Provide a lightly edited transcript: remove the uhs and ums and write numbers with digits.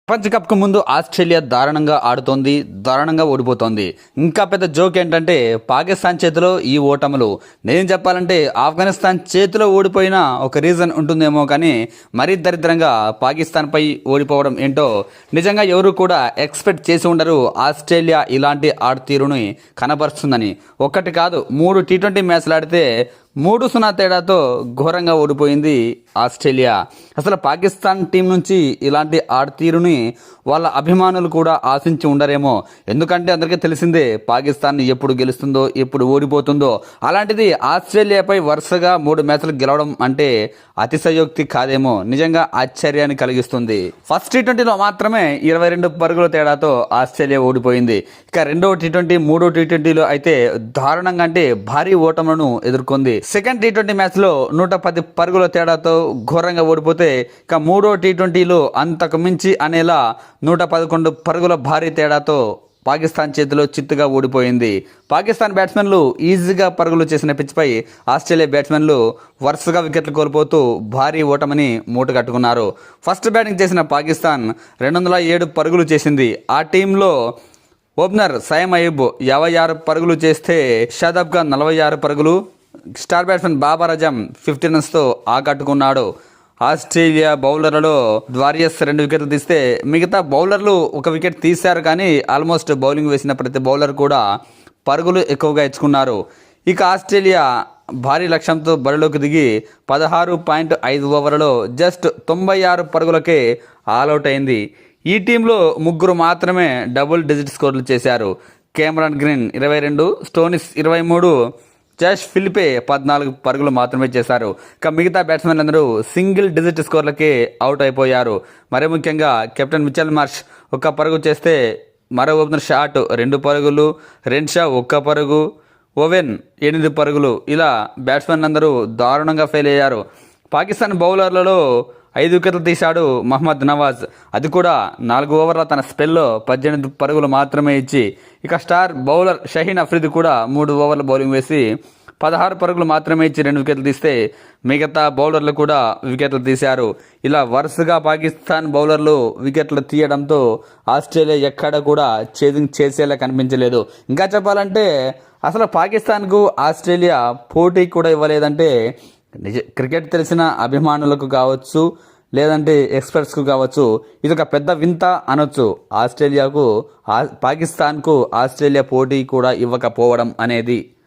ప్రపంచ కప్కు ముందు ఆస్ట్రేలియా దారుణంగా ఆడుతోంది, దారుణంగా ఓడిపోతోంది. ఇంకా పెద్ద జోక్ ఏంటంటే పాకిస్తాన్ చేతిలో ఈ ఓటములు. నేను చెప్పాలంటే ఆఫ్ఘనిస్తాన్ చేతిలో ఓడిపోయినా ఒక రీజన్ ఉంటుందేమో, కానీ మరీ దరిద్రంగా పాకిస్తాన్పై ఓడిపోవడం ఏంటో నిజంగా ఎవరు కూడా ఎక్స్పెక్ట్ చేసి ఉండరు. ఆస్ట్రేలియా ఇలాంటి ఆడతీరుని కనబరుస్తుందని. ఒక్కటి కాదు, 3 టీ20 మ్యాచ్లు ఆడితే 3-0 తేడాతో ఘోరంగా ఓడిపోయింది ఆస్ట్రేలియా. అసలు పాకిస్తాన్ టీం నుంచి ఇలాంటి ఆడతీరుని వాళ్ళ అభిమానులు కూడా ఆశించి ఉండరేమో. ఎందుకంటే అందరికీ తెలిసిందే పాకిస్తాన్ ఎప్పుడు గెలుస్తుందో, ఎప్పుడు ఓడిపోతుందో. అలాంటిది ఆస్ట్రేలియాపై వరుసగా 3 మ్యాచ్లు గెలవడం అంటే అతిశయోక్తి కాదేమో, నిజంగా ఆశ్చర్యాన్ని కలిగిస్తుంది. ఫస్ట్ టీ20లో మాత్రమే 22 పరుగుల తేడాతో ఆస్ట్రేలియా ఓడిపోయింది. ఇక రెండో టీ20, మూడో టీ20లో అయితే దారుణంగా అంటే భారీ ఓటములను ఎదుర్కొంది. సెకండ్ టీ20 మ్యాచ్లో 110 పరుగుల తేడాతో ఘోరంగా ఓడిపోతే, ఇక మూడో టీ20లో అంతకు మించి అనేలా 111 పరుగుల భారీ తేడాతో పాకిస్తాన్ చేతిలో చిత్తుగా ఓడిపోయింది. పాకిస్తాన్ బ్యాట్స్మెన్లు ఈజీగా పరుగులు చేసిన పిచ్పై ఆస్ట్రేలియా బ్యాట్స్మెన్లు వరుసగా వికెట్లు కోల్పోతూ భారీ ఓటమిని మూటగట్టుకున్నారు. ఫస్ట్ బ్యాటింగ్ చేసిన పాకిస్తాన్ 207 పరుగులు చేసింది. ఆ టీంలో ఓపెనర్ సైమ్ అయూబ్ 56 పరుగులు చేస్తే, షాదాబ్ ఖాన్ 46 పరుగులు, స్టార్ బ్యాట్స్మెన్ బాబర్ అజమ్ 50 రన్స్తో ఆకట్టుకున్నాడు. ఆస్ట్రేలియా బౌలర్లలో ద్వారియస్ 2 వికెట్లు తీస్తే, మిగతా బౌలర్లు 1 వికెట్ తీశారు. కానీ ఆల్మోస్ట్ బౌలింగ్ వేసిన ప్రతి బౌలర్ కూడా పరుగులు ఎక్కువగా ఇచ్చుకున్నారు. ఇక ఆస్ట్రేలియా భారీ లక్ష్యంతో బరిలోకి దిగి 16.5 ఓవర్లలో జస్ట్ 96 పరుగులకే ఆల్అవుట్ అయింది. ఈ టీంలో 3 మాత్రమే డబుల్ డిజిట్ స్కోర్లు చేశారు. Cameron green 22, Stoinis 23, Josh Filipe 14 పరుగులు మాత్రమే చేశారు. ఇక మిగతా బ్యాట్స్మెన్ అందరూ సింగిల్ డిజిట్ స్కోర్లకే అవుట్ అయిపోయారు. మరీ ముఖ్యంగా కెప్టెన్ మిచెల్ మార్ష్ 1 పరుగు చేస్తే, మరో ఓపెనర్ షాట్ 2 పరుగులు, రెన్షా 1 పరుగు, ఓవెన్ 8 పరుగులు, ఇలా బ్యాట్స్మెన్ అందరూ దారుణంగా ఫెయిల్ అయ్యారు. పాకిస్తాన్ బౌలర్లలో 5 వికెట్లు తీశాడు మహమ్మద్ నవాజ్. అది కూడా 4 ఓవర్ల తన స్పెల్లో 18 పరుగులు మాత్రమే ఇచ్చి. ఇక స్టార్ బౌలర్ షహీన్ అఫ్రిది కూడా 3 ఓవర్ల బౌలింగ్ వేసి 16 పరుగులు మాత్రమే ఇచ్చి 2 వికెట్లు తీస్తే, మిగతా బౌలర్లు కూడా వికెట్లు తీశారు. ఇలా వరుసగా పాకిస్తాన్ బౌలర్లు వికెట్లు తీయడంతో ఆస్ట్రేలియా ఎక్కడ కూడా చేజింగ్ చేసేలా కనిపించలేదు. ఇంకా చెప్పాలంటే అసలు పాకిస్తాన్కు ఆస్ట్రేలియా పోటీ కూడా ఇవ్వలేదంటే క్రికెట్ తెలిసిన అభిమానులకు కావచ్చు, లేదంటే ఎక్స్పర్ట్స్కు కావచ్చు, ఇది ఒక పెద్ద వింత అనొచ్చు. పాకిస్తాన్కు ఆస్ట్రేలియా పోటీ కూడా ఇవ్వకపోవడం అనేది.